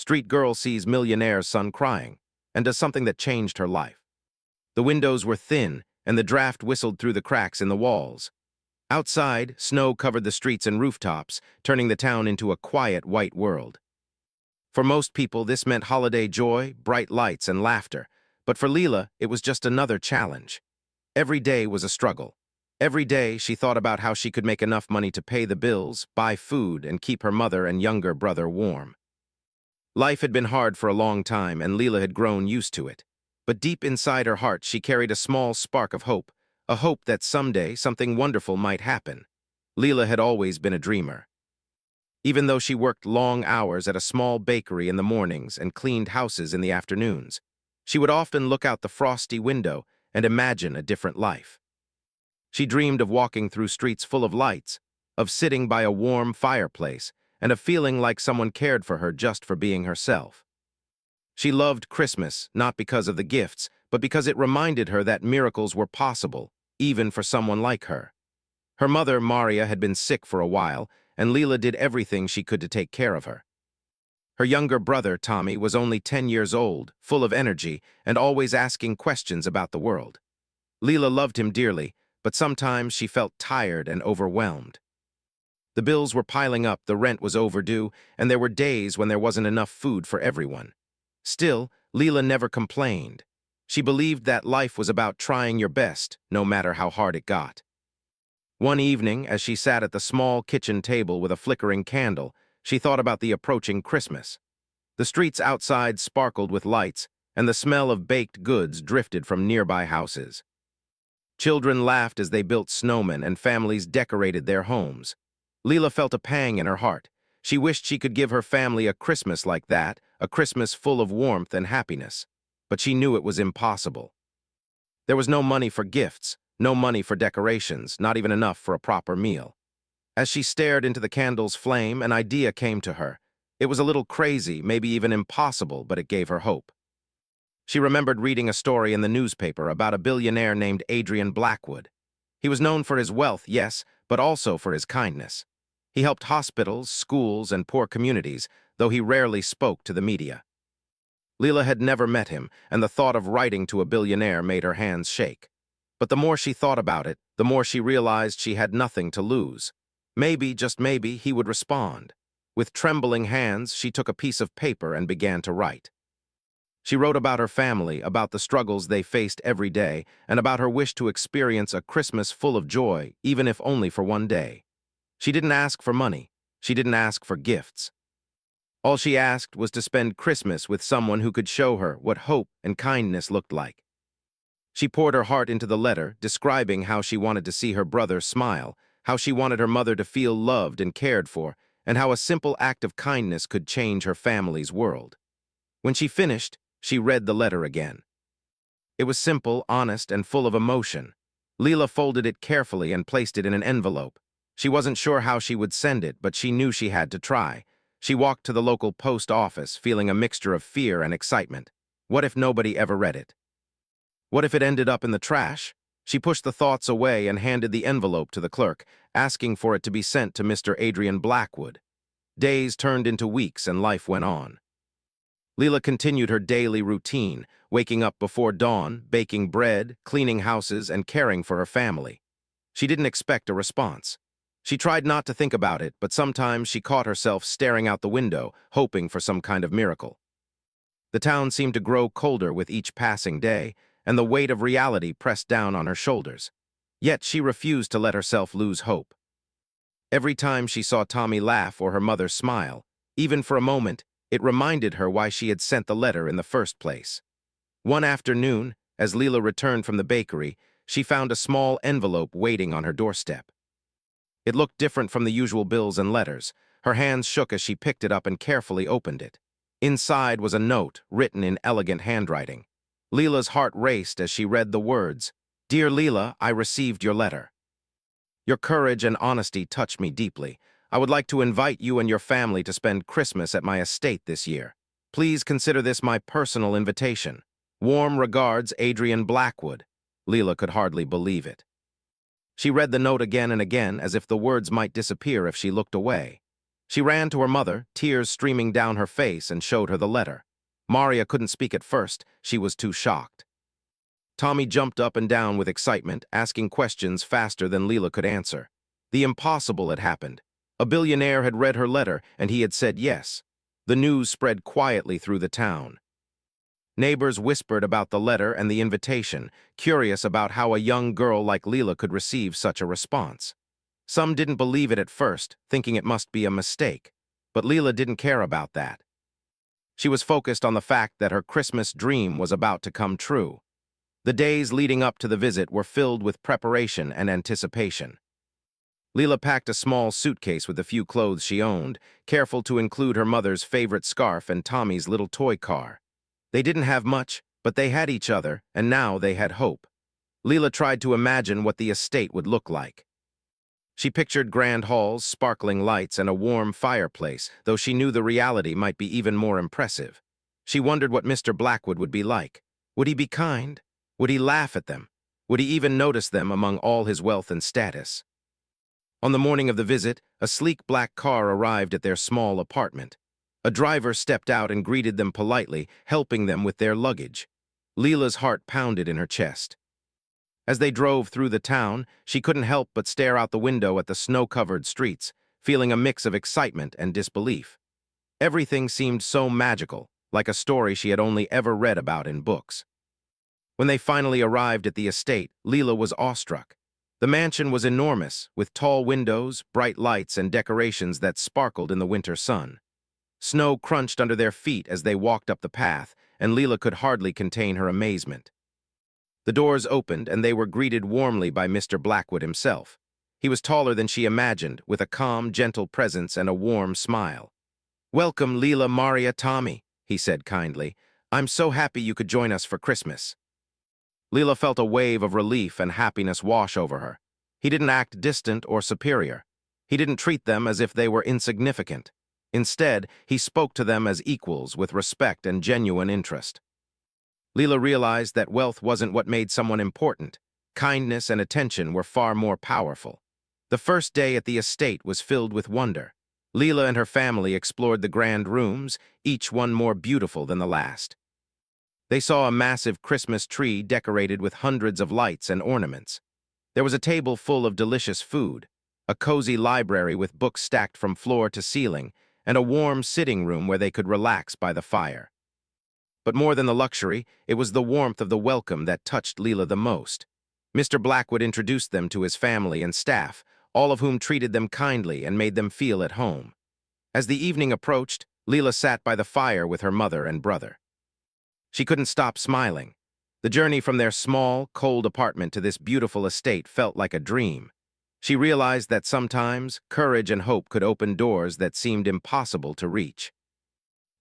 Street girl sees millionaire's son crying and does something that changed her life. The windows were thin, and the draft whistled through the cracks in the walls. Outside, snow covered the streets and rooftops, turning the town into a quiet, white world. For most people, this meant holiday joy, bright lights, and laughter. But for Leela, it was just another challenge. Every day was a struggle. Every day, she thought about how she could make enough money to pay the bills, buy food, and keep her mother and younger brother warm. Life had been hard for a long time, and Leela had grown used to it. But deep inside her heart, she carried a small spark of hope, a hope that someday something wonderful might happen. Leela had always been a dreamer. Even though she worked long hours at a small bakery in the mornings and cleaned houses in the afternoons, she would often look out the frosty window and imagine a different life. She dreamed of walking through streets full of lights, of sitting by a warm fireplace, and of feeling like someone cared for her just for being herself. She loved Christmas, not because of the gifts, but because it reminded her that miracles were possible, even for someone like her. Her mother, Maria, had been sick for a while, and Leela did everything she could to take care of her. Her younger brother, Tommy, was only 10 years old, full of energy, and always asking questions about the world. Leela loved him dearly, but sometimes she felt tired and overwhelmed. The bills were piling up, the rent was overdue, and there were days when there wasn't enough food for everyone. Still, Leela never complained. She believed that life was about trying your best, no matter how hard it got. One evening, as she sat at the small kitchen table with a flickering candle, she thought about the approaching Christmas. The streets outside sparkled with lights, and the smell of baked goods drifted from nearby houses. Children laughed as they built snowmen, and families decorated their homes. Leela felt a pang in her heart. She wished she could give her family a Christmas like that, a Christmas full of warmth and happiness. But she knew it was impossible. There was no money for gifts, no money for decorations, not even enough for a proper meal. As she stared into the candle's flame, an idea came to her. It was a little crazy, maybe even impossible, but it gave her hope. She remembered reading a story in the newspaper about a billionaire named Adrian Blackwood. He was known for his wealth, yes, but also for his kindness. He helped hospitals, schools, and poor communities, though he rarely spoke to the media. Leela had never met him, and the thought of writing to a billionaire made her hands shake. But the more she thought about it, the more she realized she had nothing to lose. Maybe, just maybe, he would respond. With trembling hands, she took a piece of paper and began to write. She wrote about her family, about the struggles they faced every day, and about her wish to experience a Christmas full of joy, even if only for one day. She didn't ask for money. She didn't ask for gifts. All she asked was to spend Christmas with someone who could show her what hope and kindness looked like. She poured her heart into the letter, describing how she wanted to see her brother smile, how she wanted her mother to feel loved and cared for, and how a simple act of kindness could change her family's world. When she finished, she read the letter again. It was simple, honest, and full of emotion. Leela folded it carefully and placed it in an envelope. She wasn't sure how she would send it, but she knew she had to try. She walked to the local post office, feeling a mixture of fear and excitement. What if nobody ever read it? What if it ended up in the trash? She pushed the thoughts away and handed the envelope to the clerk, asking for it to be sent to Mr. Adrian Blackwood. Days turned into weeks and life went on. Leela continued her daily routine, waking up before dawn, baking bread, cleaning houses, and caring for her family. She didn't expect a response. She tried not to think about it, but sometimes she caught herself staring out the window, hoping for some kind of miracle. The town seemed to grow colder with each passing day, and the weight of reality pressed down on her shoulders. Yet she refused to let herself lose hope. Every time she saw Tommy laugh or her mother smile, even for a moment, it reminded her why she had sent the letter in the first place. One afternoon, as Leela returned from the bakery, she found a small envelope waiting on her doorstep. It looked different from the usual bills and letters. Her hands shook as she picked it up and carefully opened it. Inside was a note, written in elegant handwriting. Leela's heart raced as she read the words, "Dear Leela, I received your letter. Your courage and honesty touched me deeply. I would like to invite you and your family to spend Christmas at my estate this year. Please consider this my personal invitation. Warm regards, Adrian Blackwood." Leela could hardly believe it. She read the note again and again, as if the words might disappear if she looked away. She ran to her mother, tears streaming down her face, and showed her the letter. Maria couldn't speak at first. She was too shocked. Tommy jumped up and down with excitement, asking questions faster than Leela could answer. The impossible had happened. A billionaire had read her letter, and he had said yes. The news spread quietly through the town. Neighbors whispered about the letter and the invitation, curious about how a young girl like Leela could receive such a response. Some didn't believe it at first, thinking it must be a mistake. But Leela didn't care about that. She was focused on the fact that her Christmas dream was about to come true. The days leading up to the visit were filled with preparation and anticipation. Leela packed a small suitcase with the few clothes she owned, careful to include her mother's favorite scarf and Tommy's little toy car. They didn't have much, but they had each other, and now they had hope. Leela tried to imagine what the estate would look like. She pictured grand halls, sparkling lights, and a warm fireplace, though she knew the reality might be even more impressive. She wondered what Mr. Blackwood would be like. Would he be kind? Would he laugh at them? Would he even notice them among all his wealth and status? On the morning of the visit, a sleek black car arrived at their small apartment. A driver stepped out and greeted them politely, helping them with their luggage. Leela's heart pounded in her chest. As they drove through the town, she couldn't help but stare out the window at the snow-covered streets, feeling a mix of excitement and disbelief. Everything seemed so magical, like a story she had only ever read about in books. When they finally arrived at the estate, Leela was awestruck. The mansion was enormous, with tall windows, bright lights, and decorations that sparkled in the winter sun. Snow crunched under their feet as they walked up the path, and Leela could hardly contain her amazement. The doors opened, and they were greeted warmly by Mr. Blackwood himself. He was taller than she imagined, with a calm, gentle presence and a warm smile. "Welcome, Leela, Maria, Tommy," he said kindly. "I'm so happy you could join us for Christmas." Leela felt a wave of relief and happiness wash over her. He didn't act distant or superior. He didn't treat them as if they were insignificant. Instead, he spoke to them as equals with respect and genuine interest. Leela realized that wealth wasn't what made someone important. Kindness and attention were far more powerful. The first day at the estate was filled with wonder. Leela and her family explored the grand rooms, each one more beautiful than the last. They saw a massive Christmas tree decorated with hundreds of lights and ornaments. There was a table full of delicious food, a cozy library with books stacked from floor to ceiling, and a warm sitting room where they could relax by the fire. But more than the luxury, it was the warmth of the welcome that touched Leela the most. Mr. Blackwood introduced them to his family and staff, all of whom treated them kindly and made them feel at home. As the evening approached, Leela sat by the fire with her mother and brother. She couldn't stop smiling. The journey from their small, cold apartment to this beautiful estate felt like a dream. She realized that sometimes courage and hope could open doors that seemed impossible to reach.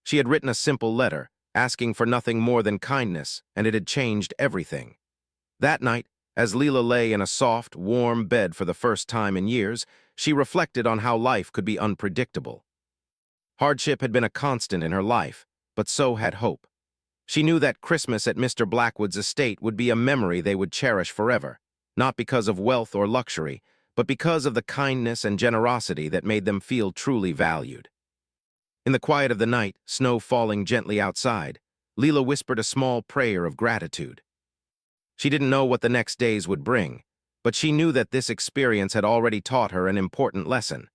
She had written a simple letter, asking for nothing more than kindness, and it had changed everything. That night, as Leela lay in a soft, warm bed for the first time in years, she reflected on how life could be unpredictable. Hardship had been a constant in her life, but so had hope. She knew that Christmas at Mr. Blackwood's estate would be a memory they would cherish forever, not because of wealth or luxury, but because of the kindness and generosity that made them feel truly valued. In the quiet of the night, snow falling gently outside, Leela whispered a small prayer of gratitude. She didn't know what the next days would bring, but she knew that this experience had already taught her an important lesson.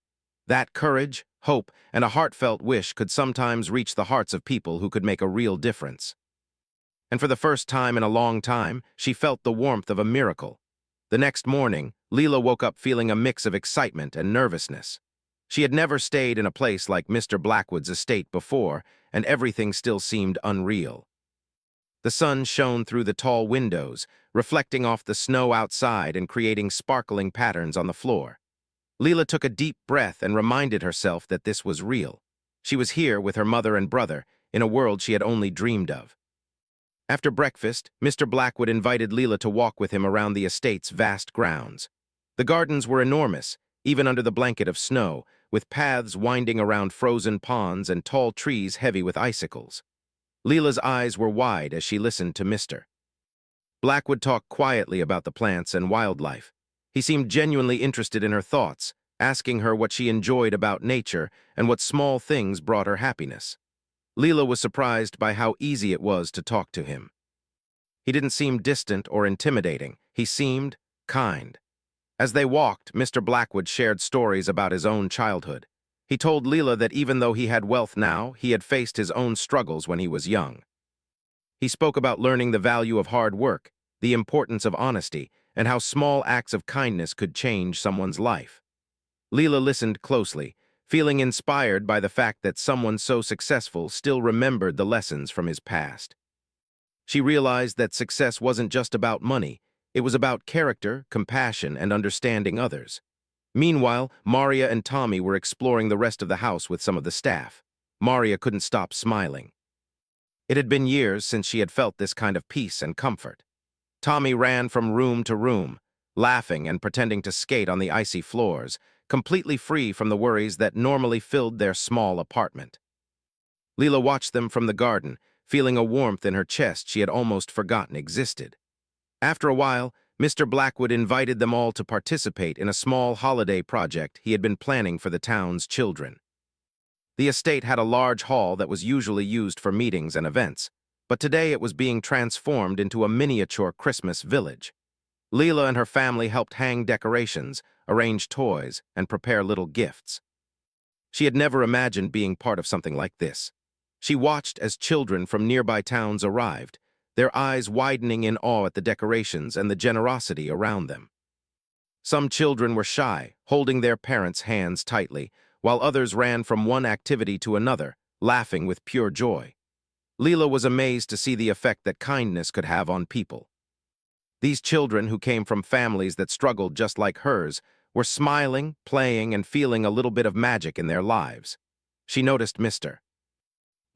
That courage, hope, and a heartfelt wish could sometimes reach the hearts of people who could make a real difference. And for the first time in a long time, she felt the warmth of a miracle. The next morning, Leela woke up feeling a mix of excitement and nervousness. She had never stayed in a place like Mr. Blackwood's estate before, and everything still seemed unreal. The sun shone through the tall windows, reflecting off the snow outside and creating sparkling patterns on the floor. Leela took a deep breath and reminded herself that this was real. She was here with her mother and brother, in a world she had only dreamed of. After breakfast, Mr. Blackwood invited Leela to walk with him around the estate's vast grounds. The gardens were enormous, even under the blanket of snow, with paths winding around frozen ponds and tall trees heavy with icicles. Leela's eyes were wide as she listened to Mr. Blackwood talk quietly about the plants and wildlife. He seemed genuinely interested in her thoughts, asking her what she enjoyed about nature and what small things brought her happiness. Leela was surprised by how easy it was to talk to him. He didn't seem distant or intimidating. He seemed kind. As they walked, Mr. Blackwood shared stories about his own childhood. He told Leela that even though he had wealth now, he had faced his own struggles when he was young. He spoke about learning the value of hard work, the importance of honesty, and how small acts of kindness could change someone's life. Leela listened closely, feeling inspired by the fact that someone so successful still remembered the lessons from his past. She realized that success wasn't just about money, it was about character, compassion, and understanding others. Meanwhile, Maria and Tommy were exploring the rest of the house with some of the staff. Maria couldn't stop smiling. It had been years since she had felt this kind of peace and comfort. Tommy ran from room to room, laughing and pretending to skate on the icy floors, completely free from the worries that normally filled their small apartment. Leela watched them from the garden, feeling a warmth in her chest she had almost forgotten existed. After a while, Mr. Blackwood invited them all to participate in a small holiday project he had been planning for the town's children. The estate had a large hall that was usually used for meetings and events, but today it was being transformed into a miniature Christmas village. Leela and her family helped hang decorations, arrange toys, and prepare little gifts. She had never imagined being part of something like this. She watched as children from nearby towns arrived, their eyes widening in awe at the decorations and the generosity around them. Some children were shy, holding their parents' hands tightly, while others ran from one activity to another, laughing with pure joy. Leela was amazed to see the effect that kindness could have on people. These children, who came from families that struggled just like hers, were smiling, playing, and feeling a little bit of magic in their lives. She noticed Mr.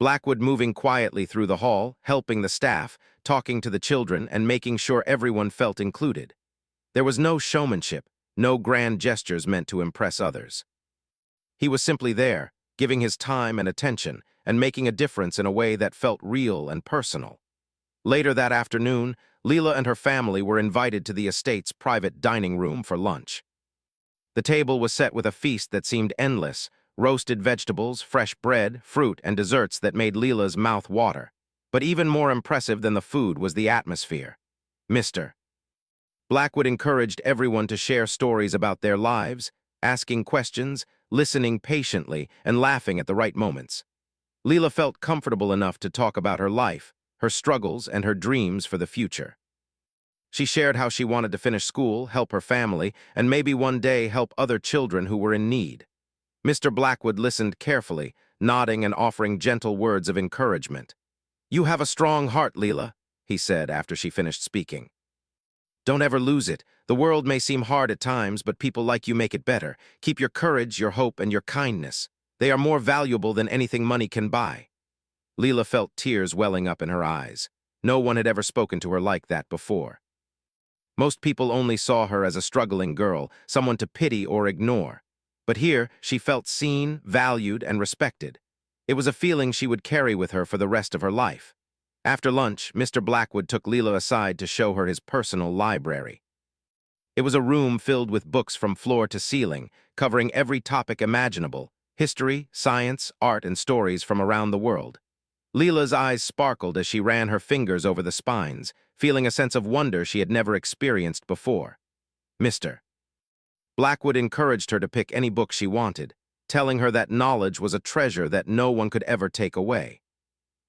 Blackwood moving quietly through the hall, helping the staff, talking to the children, and making sure everyone felt included. There was no showmanship, no grand gestures meant to impress others. He was simply there, giving his time and attention, and making a difference in a way that felt real and personal. Later that afternoon, Leela and her family were invited to the estate's private dining room for lunch. The table was set with a feast that seemed endless: roasted vegetables, fresh bread, fruit, and desserts that made Leela's mouth water. But even more impressive than the food was the atmosphere. Mr. Blackwood encouraged everyone to share stories about their lives, asking questions, listening patiently, and laughing at the right moments. Leela felt comfortable enough to talk about her life, her struggles, and her dreams for the future. She shared how she wanted to finish school, help her family, and maybe one day help other children who were in need. Mr. Blackwood listened carefully, nodding and offering gentle words of encouragement. "You have a strong heart, Leela," he said after she finished speaking. "Don't ever lose it. The world may seem hard at times, but people like you make it better. Keep your courage, your hope, and your kindness. They are more valuable than anything money can buy." Leela felt tears welling up in her eyes. No one had ever spoken to her like that before. Most people only saw her as a struggling girl, someone to pity or ignore. But here, she felt seen, valued, and respected. It was a feeling she would carry with her for the rest of her life. After lunch, Mr. Blackwood took Leela aside to show her his personal library. It was a room filled with books from floor to ceiling, covering every topic imaginable: history, science, art, and stories from around the world. Leela's eyes sparkled as she ran her fingers over the spines, feeling a sense of wonder she had never experienced before. Mr. Blackwood encouraged her to pick any book she wanted, telling her that knowledge was a treasure that no one could ever take away.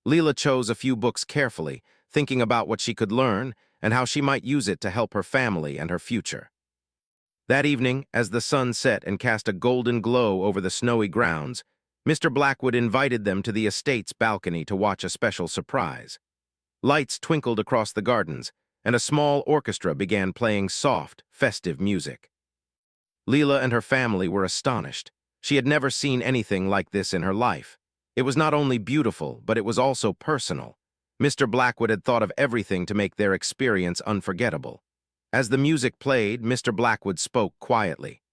Leela chose a few books carefully, thinking about what she could learn and how she might use it to help her family and her future. That evening, as the sun set and cast a golden glow over the snowy grounds, Mr. Blackwood invited them to the estate's balcony to watch a special surprise. Lights twinkled across the gardens, and a small orchestra began playing soft, festive music. Leela and her family were astonished. She had never seen anything like this in her life. It was not only beautiful, but it was also personal. Mr. Blackwood had thought of everything to make their experience unforgettable. As the music played, Mr. Blackwood spoke quietly.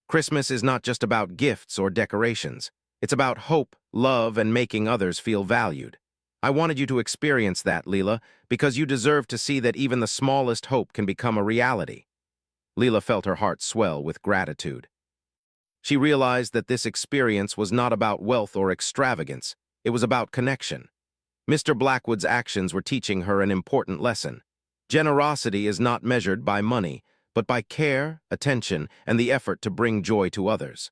"Christmas is not just about gifts or decorations. It's about hope, love, and making others feel valued. I wanted you to experience that, Leela, because you deserve to see that even the smallest hope can become a reality." Leela felt her heart swell with gratitude. She realized that this experience was not about wealth or extravagance, it was about connection. Mr. Blackwood's actions were teaching her an important lesson. Generosity is not measured by money, but by care, attention, and the effort to bring joy to others.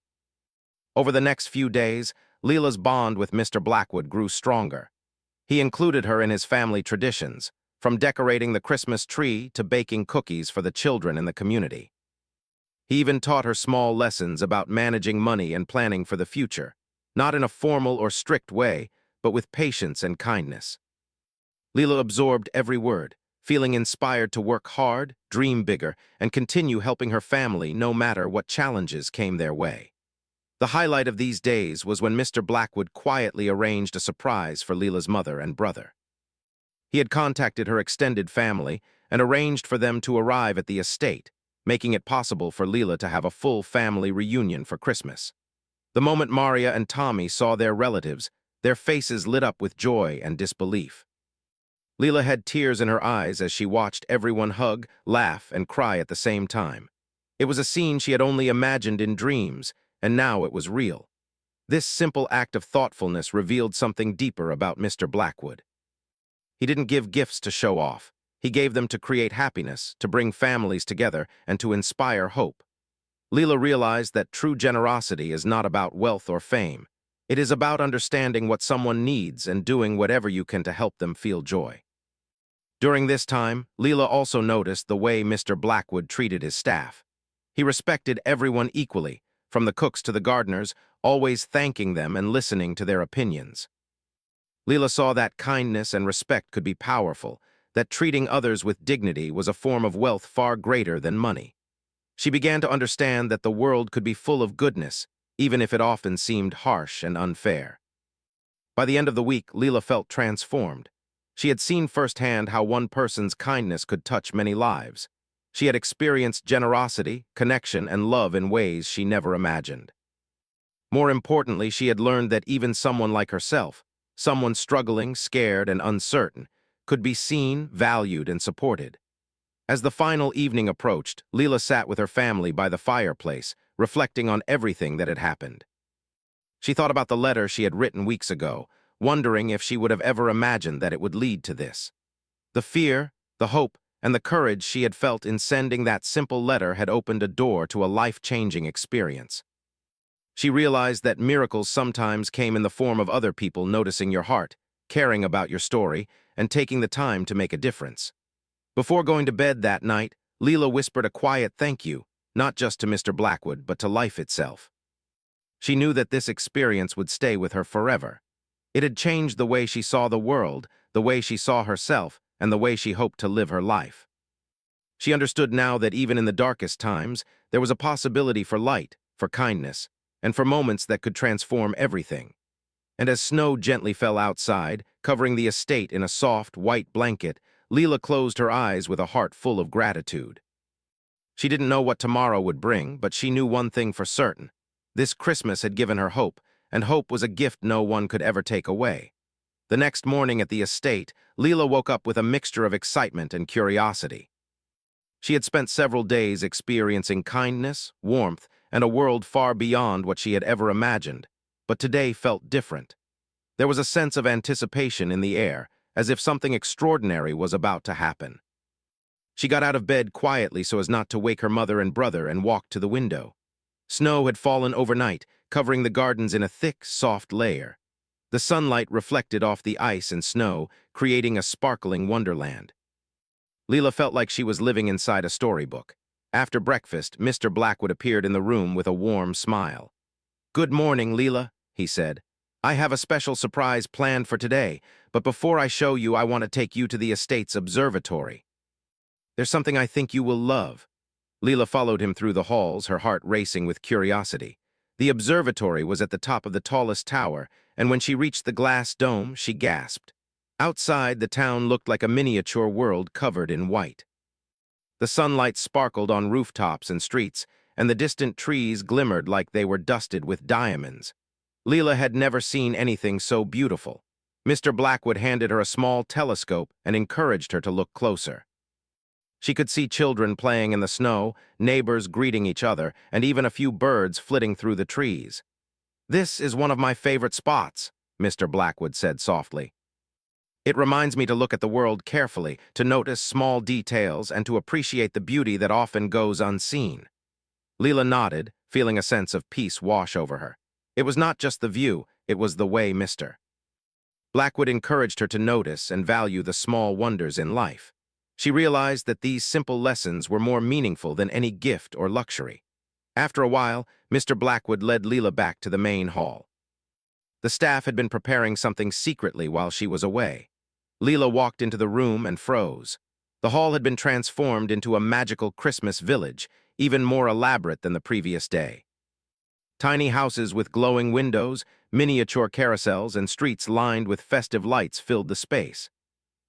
Over the next few days, Leela's bond with Mr. Blackwood grew stronger. He included her in his family traditions, from decorating the Christmas tree to baking cookies for the children in the community. He even taught her small lessons about managing money and planning for the future, not in a formal or strict way, but with patience and kindness. Leela absorbed every word, feeling inspired to work hard, dream bigger, and continue helping her family no matter what challenges came their way. The highlight of these days was when Mr. Blackwood quietly arranged a surprise for Leela's mother and brother. He had contacted her extended family and arranged for them to arrive at the estate, making it possible for Leela to have a full family reunion for Christmas. The moment Maria and Tommy saw their relatives, their faces lit up with joy and disbelief. Leela had tears in her eyes as she watched everyone hug, laugh, and cry at the same time. It was a scene she had only imagined in dreams, and now it was real. This simple act of thoughtfulness revealed something deeper about Mr. Blackwood. He didn't give gifts to show off. He gave them to create happiness, to bring families together, and to inspire hope. Leela realized that true generosity is not about wealth or fame. It is about understanding what someone needs and doing whatever you can to help them feel joy. During this time, Leela also noticed the way Mr. Blackwood treated his staff. He respected everyone equally, from the cooks to the gardeners, always thanking them and listening to their opinions. Leela saw that kindness and respect could be powerful, that treating others with dignity was a form of wealth far greater than money. She began to understand that the world could be full of goodness, even if it often seemed harsh and unfair. By the end of the week, Leela felt transformed. She had seen firsthand how one person's kindness could touch many lives. She had experienced generosity, connection, and love in ways she never imagined. More importantly, she had learned that even someone like herself, someone struggling, scared, and uncertain, could be seen, valued, and supported. As the final evening approached, Leela sat with her family by the fireplace, reflecting on everything that had happened. She thought about the letter she had written weeks ago, wondering if she would have ever imagined that it would lead to this. The fear, the hope, and the courage she had felt in sending that simple letter had opened a door to a life-changing experience. She realized that miracles sometimes came in the form of other people noticing your heart, caring about your story, and taking the time to make a difference. Before going to bed that night, Leela whispered a quiet thank you, not just to Mr. Blackwood, but to life itself. She knew that this experience would stay with her forever. It had changed the way she saw the world, the way she saw herself, and the way she hoped to live her life. She understood now that even in the darkest times, there was a possibility for light, for kindness, and for moments that could transform everything. And as snow gently fell outside, covering the estate in a soft, white blanket, Leela closed her eyes with a heart full of gratitude. She didn't know what tomorrow would bring, but she knew one thing for certain. This Christmas had given her hope, and hope was a gift no one could ever take away. The next morning at the estate, Leela woke up with a mixture of excitement and curiosity. She had spent several days experiencing kindness, warmth, and a world far beyond what she had ever imagined, but today felt different. There was a sense of anticipation in the air, as if something extraordinary was about to happen. She got out of bed quietly so as not to wake her mother and brother and walked to the window. Snow had fallen overnight, covering the gardens in a thick, soft layer. The sunlight reflected off the ice and snow, creating a sparkling wonderland. Leela felt like she was living inside a storybook. After breakfast, Mr. Blackwood appeared in the room with a warm smile. "Good morning, Leela," he said. "I have a special surprise planned for today, but before I show you, I want to take you to the estate's observatory. There's something I think you will love." Leela followed him through the halls, her heart racing with curiosity. The observatory was at the top of the tallest tower, and when she reached the glass dome, she gasped. Outside, the town looked like a miniature world covered in white. The sunlight sparkled on rooftops and streets, and the distant trees glimmered like they were dusted with diamonds. Leela had never seen anything so beautiful. Mr. Blackwood handed her a small telescope and encouraged her to look closer. She could see children playing in the snow, neighbors greeting each other, and even a few birds flitting through the trees. "This is one of my favorite spots," Mr. Blackwood said softly. "It reminds me to look at the world carefully, to notice small details, and to appreciate the beauty that often goes unseen." Leela nodded, feeling a sense of peace wash over her. It was not just the view, it was the way Mr. Blackwood encouraged her to notice and value the small wonders in life. She realized that these simple lessons were more meaningful than any gift or luxury. After a while, Mr. Blackwood led Leela back to the main hall. The staff had been preparing something secretly while she was away. Leela walked into the room and froze. The hall had been transformed into a magical Christmas village, even more elaborate than the previous day. Tiny houses with glowing windows, miniature carousels, and streets lined with festive lights filled the space.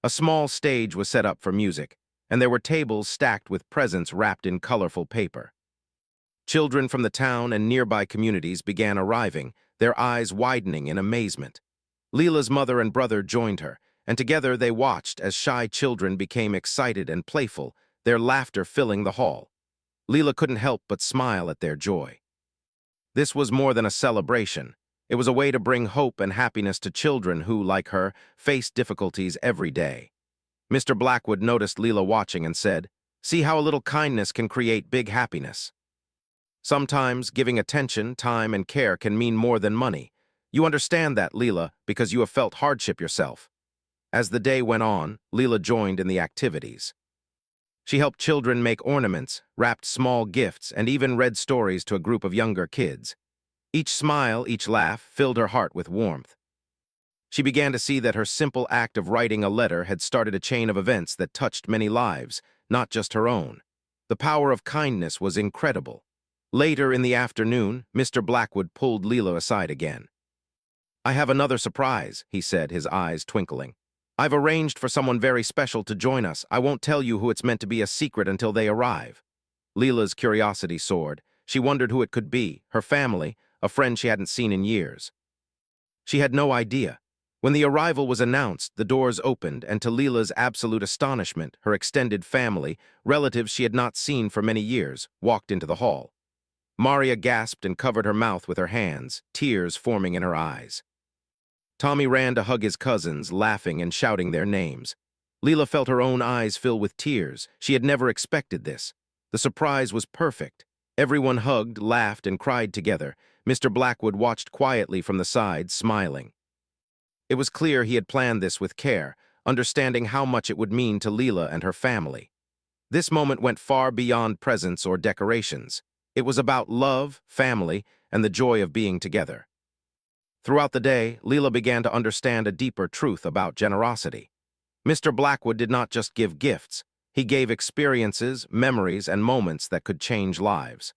A small stage was set up for music, and there were tables stacked with presents wrapped in colorful paper. Children from the town and nearby communities began arriving, their eyes widening in amazement. Leela's mother and brother joined her, and together they watched as shy children became excited and playful, their laughter filling the hall. Leela couldn't help but smile at their joy. This was more than a celebration. It was a way to bring hope and happiness to children who, like her, faced difficulties every day. Mr. Blackwood noticed Leela watching and said, "See how a little kindness can create big happiness. Sometimes giving attention, time, and care can mean more than money. You understand that, Leela, because you have felt hardship yourself." As the day went on, Leela joined in the activities. She helped children make ornaments, wrapped small gifts, and even read stories to a group of younger kids. Each smile, each laugh, filled her heart with warmth. She began to see that her simple act of writing a letter had started a chain of events that touched many lives, not just her own. The power of kindness was incredible. Later in the afternoon, Mr. Blackwood pulled Leela aside again. "I have another surprise," he said, his eyes twinkling. "I've arranged for someone very special to join us. I won't tell you who. It's meant to be a secret until they arrive." Leela's curiosity soared. She wondered who it could be, her family, a friend she hadn't seen in years. She had no idea. When the arrival was announced, the doors opened, and to Leela's absolute astonishment, her extended family, relatives she had not seen for many years, walked into the hall. Maria gasped and covered her mouth with her hands, tears forming in her eyes. Tommy ran to hug his cousins, laughing and shouting their names. Leela felt her own eyes fill with tears. She had never expected this. The surprise was perfect. Everyone hugged, laughed, and cried together. Mr. Blackwood watched quietly from the side, smiling. It was clear he had planned this with care, understanding how much it would mean to Leela and her family. This moment went far beyond presents or decorations. It was about love, family, and the joy of being together. Throughout the day, Leela began to understand a deeper truth about generosity. Mr. Blackwood did not just give gifts. He gave experiences, memories, and moments that could change lives.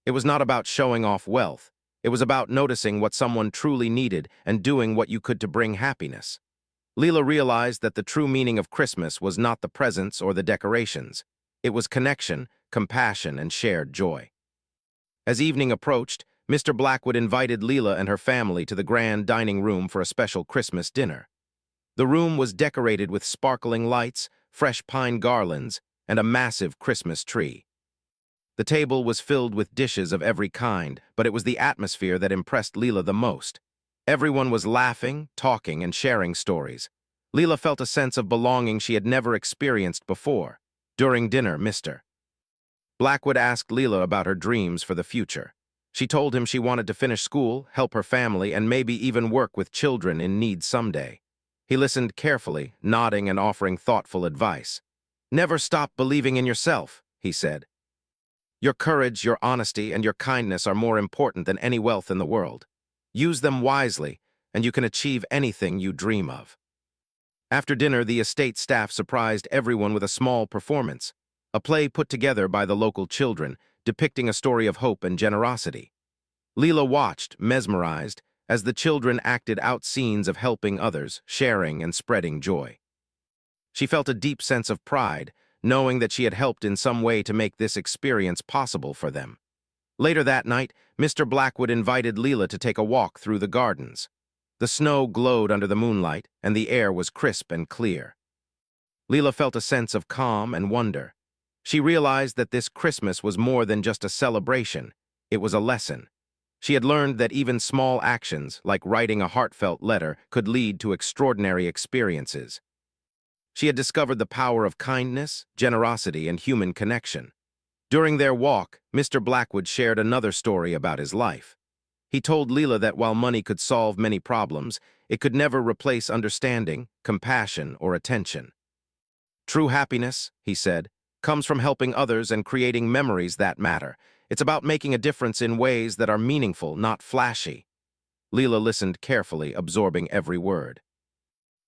It was not about showing off wealth. It was about noticing what someone truly needed and doing what you could to bring happiness. Leela realized that the true meaning of Christmas was not the presents or the decorations. It was connection, compassion, and shared joy. As evening approached, Mr. Blackwood invited Leela and her family to the grand dining room for a special Christmas dinner. The room was decorated with sparkling lights, fresh pine garlands, and a massive Christmas tree. The table was filled with dishes of every kind, but it was the atmosphere that impressed Leela the most. Everyone was laughing, talking, and sharing stories. Leela felt a sense of belonging she had never experienced before. During dinner, Mr. Blackwood asked Leela about her dreams for the future. She told him she wanted to finish school, help her family, and maybe even work with children in need someday. He listened carefully, nodding and offering thoughtful advice. "Never stop believing in yourself," he said. "Your courage, your honesty, and your kindness are more important than any wealth in the world. Use them wisely, and you can achieve anything you dream of." After dinner, the estate staff surprised everyone with a small performance, a play put together by the local children, depicting a story of hope and generosity. Leela watched, mesmerized, as the children acted out scenes of helping others, sharing and spreading joy. She felt a deep sense of pride, knowing that she had helped in some way to make this experience possible for them. Later that night, Mr. Blackwood invited Leela to take a walk through the gardens. The snow glowed under the moonlight, and the air was crisp and clear. Leela felt a sense of calm and wonder. She realized that this Christmas was more than just a celebration. It was a lesson. She had learned that even small actions, like writing a heartfelt letter, could lead to extraordinary experiences. She had discovered the power of kindness, generosity, and human connection. During their walk, Mr. Blackwood shared another story about his life. He told Leela that while money could solve many problems, it could never replace understanding, compassion, or attention. True happiness, he said, comes from helping others and creating memories that matter. It's about making a difference in ways that are meaningful, not flashy. Leela listened carefully, absorbing every word.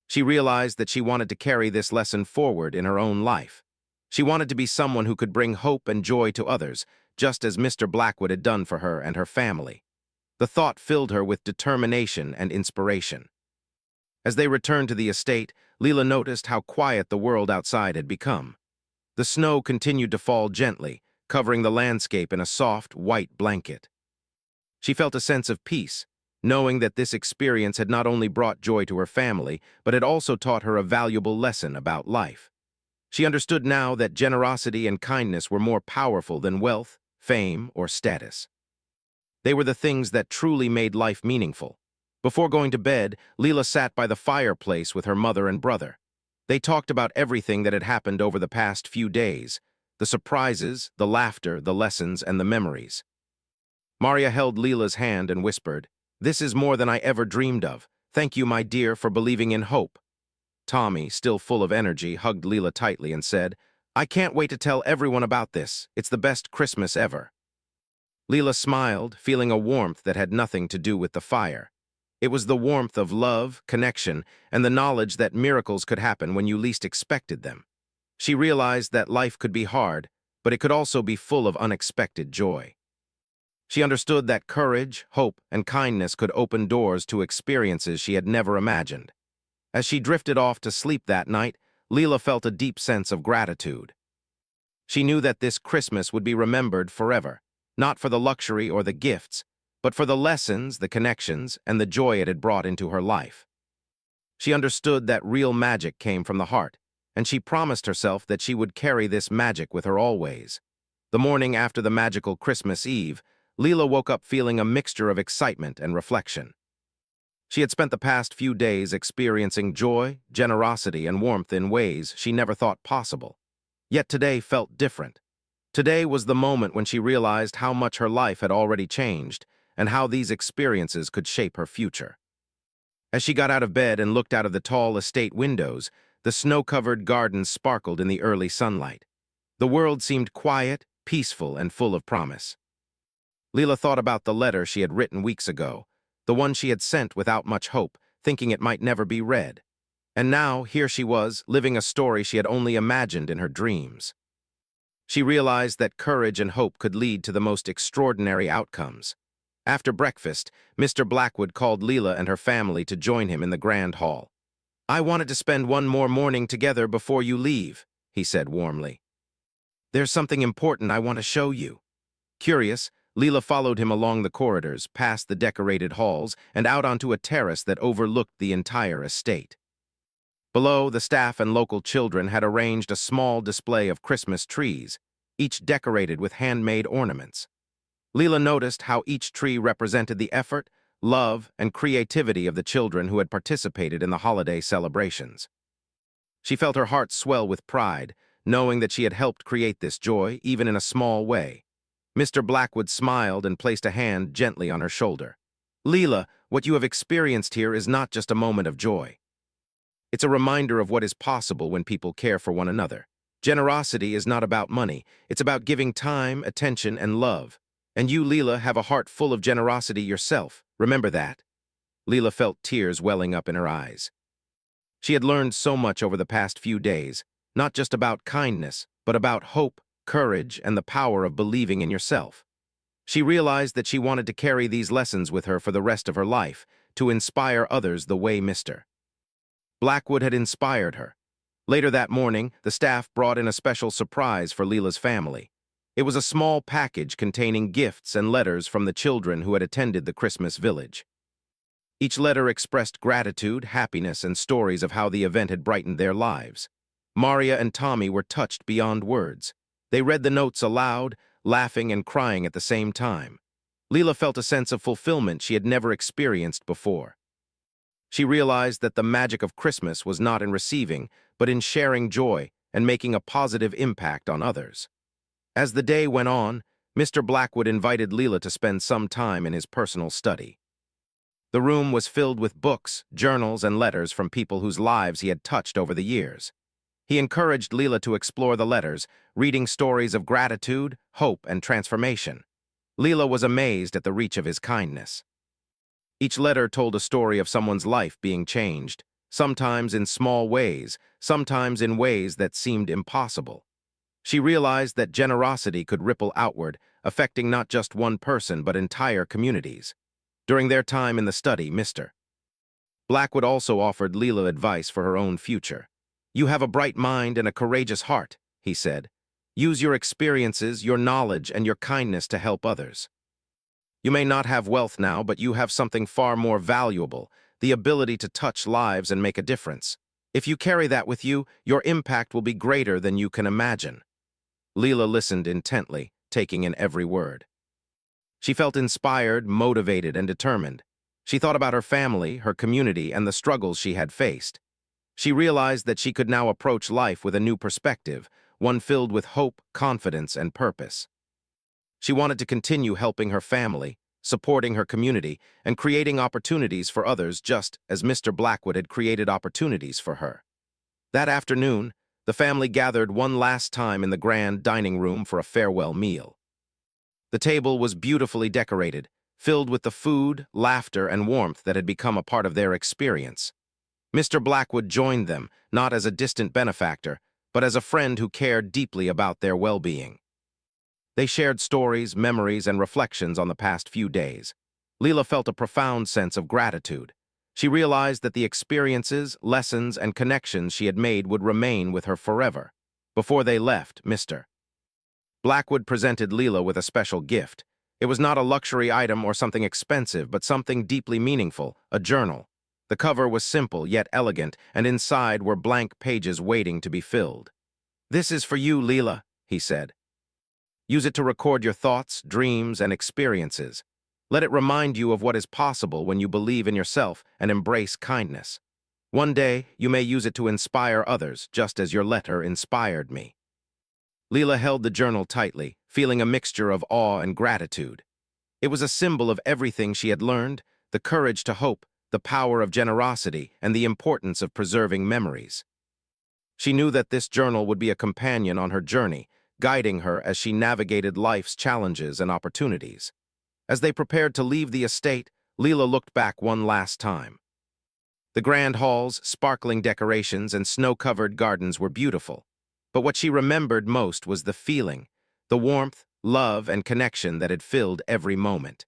She realized that she wanted to carry this lesson forward in her own life. She wanted to be someone who could bring hope and joy to others, just as Mr. Blackwood had done for her and her family. The thought filled her with determination and inspiration. As they returned to the estate, Leela noticed how quiet the world outside had become. The snow continued to fall gently, covering the landscape in a soft, white blanket. She felt a sense of peace, knowing that this experience had not only brought joy to her family, but had also taught her a valuable lesson about life. She understood now that generosity and kindness were more powerful than wealth, fame, or status. They were the things that truly made life meaningful. Before going to bed, Leela sat by the fireplace with her mother and brother. They talked about everything that had happened over the past few days, the surprises, the laughter, the lessons, and the memories. Maria held Leela's hand and whispered, "This is more than I ever dreamed of. Thank you, my dear, for believing in hope." Tommy, still full of energy, hugged Leela tightly and said, "I can't wait to tell everyone about this. It's the best Christmas ever." Leela smiled, feeling a warmth that had nothing to do with the fire. It was the warmth of love, connection, and the knowledge that miracles could happen when you least expected them. She realized that life could be hard, but it could also be full of unexpected joy. She understood that courage, hope, and kindness could open doors to experiences she had never imagined. As she drifted off to sleep that night, Leela felt a deep sense of gratitude. She knew that this Christmas would be remembered forever, not for the luxury or the gifts, but for the lessons, the connections, and the joy it had brought into her life. She understood that real magic came from the heart, and she promised herself that she would carry this magic with her always. The morning after the magical Christmas Eve, Leela woke up feeling a mixture of excitement and reflection. She had spent the past few days experiencing joy, generosity, and warmth in ways she never thought possible. Yet today felt different. Today was the moment when she realized how much her life had already changed and how these experiences could shape her future. As she got out of bed and looked out of the tall estate windows, the snow-covered gardens sparkled in the early sunlight. The world seemed quiet, peaceful, and full of promise. Leela thought about the letter she had written weeks ago, the one she had sent without much hope, thinking it might never be read. And now, here she was, living a story she had only imagined in her dreams. She realized that courage and hope could lead to the most extraordinary outcomes. After breakfast, Mr. Blackwood called Leela and her family to join him in the grand hall. "I wanted to spend one more morning together before you leave," he said warmly. "There's something important I want to show you." Curious, Leela followed him along the corridors, past the decorated halls, and out onto a terrace that overlooked the entire estate. Below, the staff and local children had arranged a small display of Christmas trees, each decorated with handmade ornaments. Leela noticed how each tree represented the effort, love, and creativity of the children who had participated in the holiday celebrations. She felt her heart swell with pride, knowing that she had helped create this joy, even in a small way. Mr. Blackwood smiled and placed a hand gently on her shoulder. "Leela, what you have experienced here is not just a moment of joy. It's a reminder of what is possible when people care for one another. Generosity is not about money. It's about giving time, attention, and love. And you, Leela, have a heart full of generosity yourself. Remember that." Leela felt tears welling up in her eyes. She had learned so much over the past few days, not just about kindness, but about hope, courage, and the power of believing in yourself. She realized that she wanted to carry these lessons with her for the rest of her life, to inspire others the way Mr. Blackwood had inspired her. Later that morning, the staff brought in a special surprise for Leela's family. It was a small package containing gifts and letters from the children who had attended the Christmas village. Each letter expressed gratitude, happiness, and stories of how the event had brightened their lives. Maria and Tommy were touched beyond words. They read the notes aloud, laughing and crying at the same time. Leela felt a sense of fulfillment she had never experienced before. She realized that the magic of Christmas was not in receiving, but in sharing joy and making a positive impact on others. As the day went on, Mr. Blackwood invited Leela to spend some time in his personal study. The room was filled with books, journals, and letters from people whose lives he had touched over the years. He encouraged Leela to explore the letters, reading stories of gratitude, hope, and transformation. Leela was amazed at the reach of his kindness. Each letter told a story of someone's life being changed, sometimes in small ways, sometimes in ways that seemed impossible. She realized that generosity could ripple outward, affecting not just one person but entire communities. During their time in the study, Mr. Blackwood also offered Leela advice for her own future. "You have a bright mind and a courageous heart," he said. "Use your experiences, your knowledge, and your kindness to help others. You may not have wealth now, but you have something far more valuable, the ability to touch lives and make a difference. If you carry that with you, your impact will be greater than you can imagine." Leela listened intently, taking in every word. She felt inspired, motivated, and determined. She thought about her family, her community, and the struggles she had faced. She realized that she could now approach life with a new perspective, one filled with hope, confidence, and purpose. She wanted to continue helping her family, supporting her community, and creating opportunities for others just as Mr. Blackwood had created opportunities for her. That afternoon, the family gathered one last time in the grand dining room for a farewell meal. The table was beautifully decorated, filled with the food, laughter, and warmth that had become a part of their experience. Mr. Blackwood joined them, not as a distant benefactor, but as a friend who cared deeply about their well-being. They shared stories, memories, and reflections on the past few days. Leela felt a profound sense of gratitude. She realized that the experiences, lessons, and connections she had made would remain with her forever. Before they left, Mr. Blackwood presented Leela with a special gift. It was not a luxury item or something expensive, but something deeply meaningful, a journal. The cover was simple yet elegant, and inside were blank pages waiting to be filled. "This is for you, Leela," he said. "Use it to record your thoughts, dreams, and experiences. Let it remind you of what is possible when you believe in yourself and embrace kindness. One day, you may use it to inspire others, just as your letter inspired me." Leela held the journal tightly, feeling a mixture of awe and gratitude. It was a symbol of everything she had learned, the courage to hope, the power of generosity, and the importance of preserving memories. She knew that this journal would be a companion on her journey, guiding her as she navigated life's challenges and opportunities. As they prepared to leave the estate, Leela looked back one last time. The grand halls, sparkling decorations, and snow-covered gardens were beautiful. But what she remembered most was the feeling, the warmth, love, and connection that had filled every moment.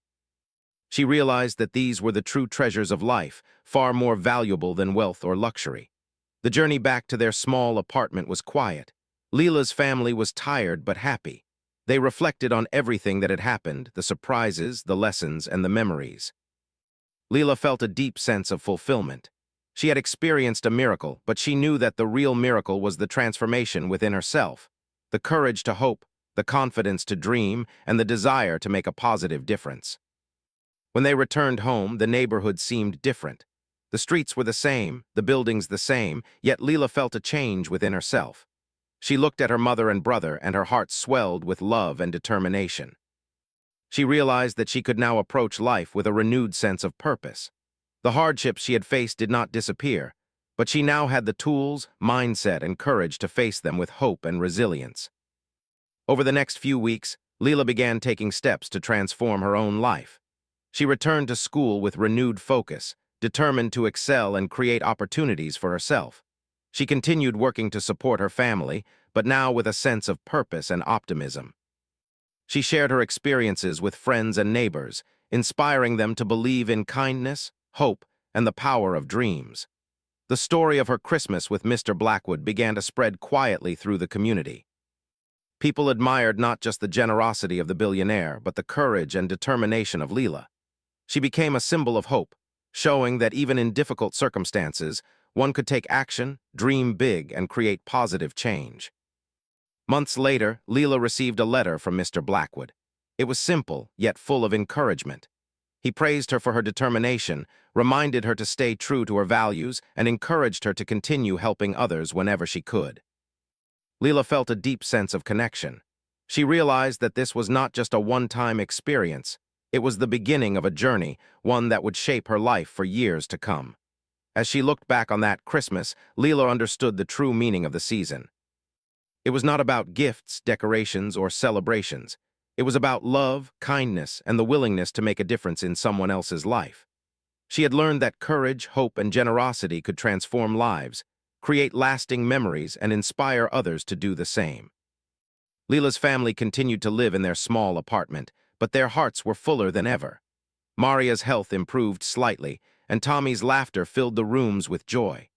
She realized that these were the true treasures of life, far more valuable than wealth or luxury. The journey back to their small apartment was quiet. Leela's family was tired but happy. They reflected on everything that had happened, the surprises, the lessons, and the memories. Leela felt a deep sense of fulfillment. She had experienced a miracle, but she knew that the real miracle was the transformation within herself, the courage to hope, the confidence to dream, and the desire to make a positive difference. When they returned home, the neighborhood seemed different. The streets were the same, the buildings the same, yet Leela felt a change within herself. She looked at her mother and brother, and her heart swelled with love and determination. She realized that she could now approach life with a renewed sense of purpose. The hardships she had faced did not disappear, but she now had the tools, mindset, and courage to face them with hope and resilience. Over the next few weeks, Leela began taking steps to transform her own life. She returned to school with renewed focus, determined to excel and create opportunities for herself. She continued working to support her family, but now with a sense of purpose and optimism. She shared her experiences with friends and neighbors, inspiring them to believe in kindness, hope, and the power of dreams. The story of her Christmas with Mr. Blackwood began to spread quietly through the community. People admired not just the generosity of the billionaire, but the courage and determination of Leela. She became a symbol of hope, showing that even in difficult circumstances, One could take action, dream big, and create positive change. Months later, Leela received a letter from Mr. Blackwood. It was simple, yet full of encouragement. He praised her for her determination, reminded her to stay true to her values, and encouraged her to continue helping others whenever she could. Leela felt a deep sense of connection. She realized that this was not just a one-time experience. It was the beginning of a journey, one that would shape her life for years to come. As she looked back on that Christmas, Leela understood the true meaning of the season. It was not about gifts, decorations, or celebrations. It was about love, kindness, and the willingness to make a difference in someone else's life. She had learned that courage, hope, and generosity could transform lives, create lasting memories, and inspire others to do the same. Leela's family continued to live in their small apartment, but their hearts were fuller than ever. Maria's health improved slightly, and Tommy's laughter filled the rooms with joy.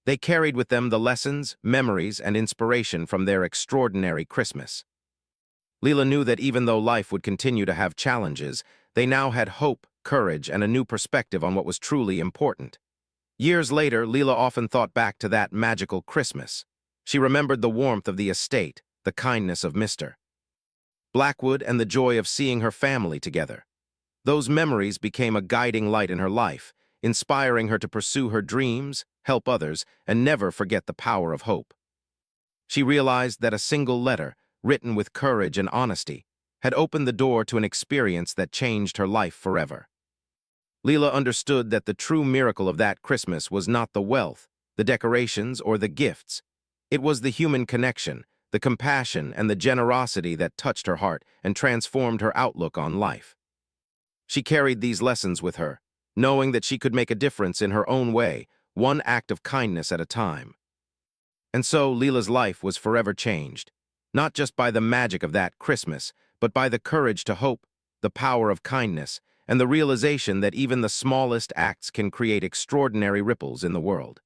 They carried with them the lessons, memories, and inspiration from their extraordinary Christmas. Leela knew that even though life would continue to have challenges, they now had hope, courage, and a new perspective on what was truly important. Years later, Leela often thought back to that magical Christmas. She remembered the warmth of the estate, the kindness of Mr. Blackwood, and the joy of seeing her family together. Those memories became a guiding light in her life, inspiring her to pursue her dreams, help others, and never forget the power of hope. She realized that a single letter, written with courage and honesty, had opened the door to an experience that changed her life forever. Leela understood that the true miracle of that Christmas was not the wealth, the decorations, or the gifts. It was the human connection, the compassion, and the generosity that touched her heart and transformed her outlook on life. She carried these lessons with her, knowing that she could make a difference in her own way, one act of kindness at a time. And so Leela's life was forever changed, not just by the magic of that Christmas, but by the courage to hope, the power of kindness, and the realization that even the smallest acts can create extraordinary ripples in the world.